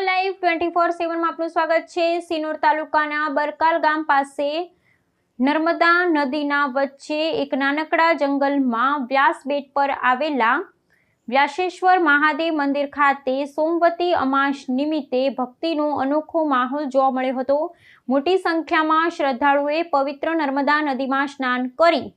India live 24/7 में आपનું સ્વાગત છે। સિનોર તાલુકાના બરકાલ ગામ પાસે નર્મદા નદીના વચ્ચે એક નાનકડા જંગલમાં વ્યાસબેટ પર આવેલા વ્યાસેશ્વર મહાદેવ મંદિર ખાતે સોમવતી અમાસ નિમિત્તે ભક્તિનો અનોખો માહોલ જોવા મળ્યો હતો। મોટી સંખ્યામાં શ્રદ્ધાળુઓએ પવિત્ર નર્મદા નદીમાં સ્નાન કરી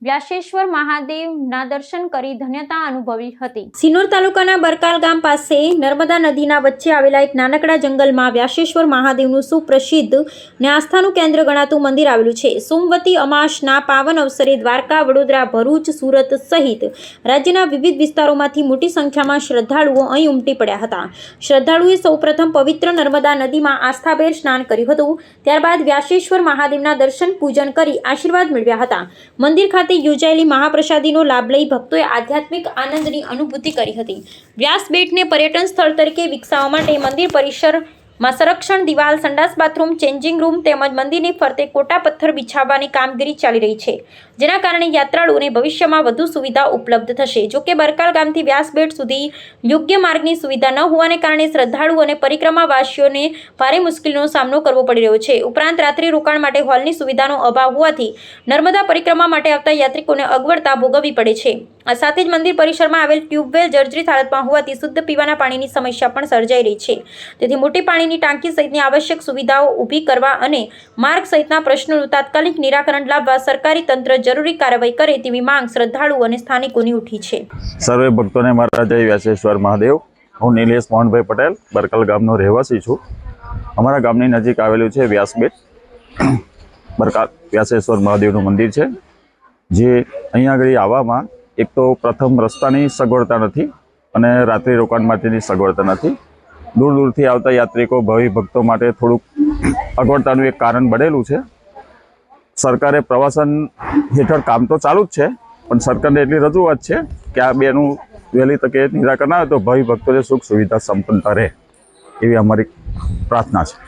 વ્યાસેશ્વર મહાદેવના દર્શન કરી ધન્યતા અનુભવી હતી। સિનોર તાલુકાના બરકાલ ગામ પાસે નર્મદા નદીના વચ્ચે આવેલા એક નાનકડા જંગલમાં વ્યાસેશ્વર મહાદેવનું સુપ્રસિદ્ધ અને આસ્થાનું કેન્દ્ર ગણાતું મંદિર આવેલું છે। સોમવતી અમાસના પાવન અવસરે દ્વારકા, વડોદરા, ભરૂચ, સુરત સહિત રાજ્યના વિવિધ વિસ્તારોમાંથી મોટી સંખ્યામાં શ્રદ્ધાળુઓ અહીં ઉમટી પડ્યા હતા। શ્રદ્ધાળુઓએ સૌપ્રથમ પવિત્ર નર્મદા નદીમાં આસ્થાભેર સ્નાન કર્યું હતું। ત્યારબાદ વ્યાસેશ્વર મહાદેવના દર્શન પૂજન કરી આશીર્વાદ મેળવ્યા હતા। મંદિર ખાતે યોજાયેલી મહાપ્રસાદીનો લાભ લઈ ભક્તોએ આધ્યાત્મિક આનંદની અનુભૂતિ કરી હતી। વ્યાસબેટને પર્યટન સ્થળ તરીકે વિકસાવવા માટે મંદિર પરિસરમાં સંરક્ષણ દિવાલ, સંડાસ, બાથરૂમ, ચેન્જિંગ રૂમ તેમજ મંદિરની ફરતે કોટા પથ્થર બિછાવવાની કામગીરી ચાલી રહી છે, જેના કારણે યાત્રાળુઓને ભવિષ્યમાં વધુ સુવિધા ઉપલબ્ધ થશે। જોકે બરકાલ ગામથી વ્યાસબેટ સુધી યોગ્ય માર્ગની સુવિધા ન હોવાને કારણે શ્રદ્ધાળુઓ અને પરિક્રમાવાસીઓને ભારે મુશ્કેલીનો સામનો કરવો પડી રહ્યો છે। ઉપરાંત રાત્રિ રોકાણ માટે હોલની સુવિધાનો અભાવ હોવાથી નર્મદા પરિક્રમા માટે આવતા યાત્રિકોને અગવડતા ભોગવવી પડે છે। આ સાથે જ મંદિર પરિસરમાં આવેલ ટ્યુબવેલ જર્જરિત હાલતમાં હોવાથી શુદ્ધ પીવાના પાણીની સમસ્યા પણ સર્જાઈ રહી છે। તેથી મોટી પાણીની ટાંકી સહિતની આવશ્યક સુવિધાઓ ઊભી કરવા અને માર્ગ સહિતના પ્રશ્નોનું તાત્કાલિક નિરાકરણ લાવવા સરકારી તંત્ર જરૂરી કાર્યવાહી કરે તેવી માંગ શ્રદ્ધાળુઓ અને સ્થાનિકોની ઉઠી છે। સર્વે ભક્તોને મારા જય વ્યાસેશ્વર મહાદેવ। હું નિલેશ મોહનભાઈ પટેલ બરકાલ ગામનો રહેવાસી છું। અમારા ગામની નજીક આવેલું છે વ્યાસબેટ। બરકાલ વ્યાસેશ્વર મહાદેવનું મંદિર છે, જે અહીંયા આગળ આવવામાં એક તો પ્રથમ રસ્તાની સગવડતા નથી અને રાત્રિ રોકાણ માટેની સગવડતા નથી। દૂર દૂરથી આવતા યાત્રિકો, ભાવિ ભક્તો માટે થોડુંક અગવડતાનું એક કારણ બનેલું છે। સરકારે પ્રવાસન હેઠળ કામ તો ચાલુ જ છે, પણ સરકારને એટલી રજૂઆત છે કે આ બેનું વહેલી તકે નિરાકરણ આવે તો ભાવિ ભક્તોને સુખ સુવિધા સંપન્નતા રહે એવી અમારી પ્રાર્થના છે।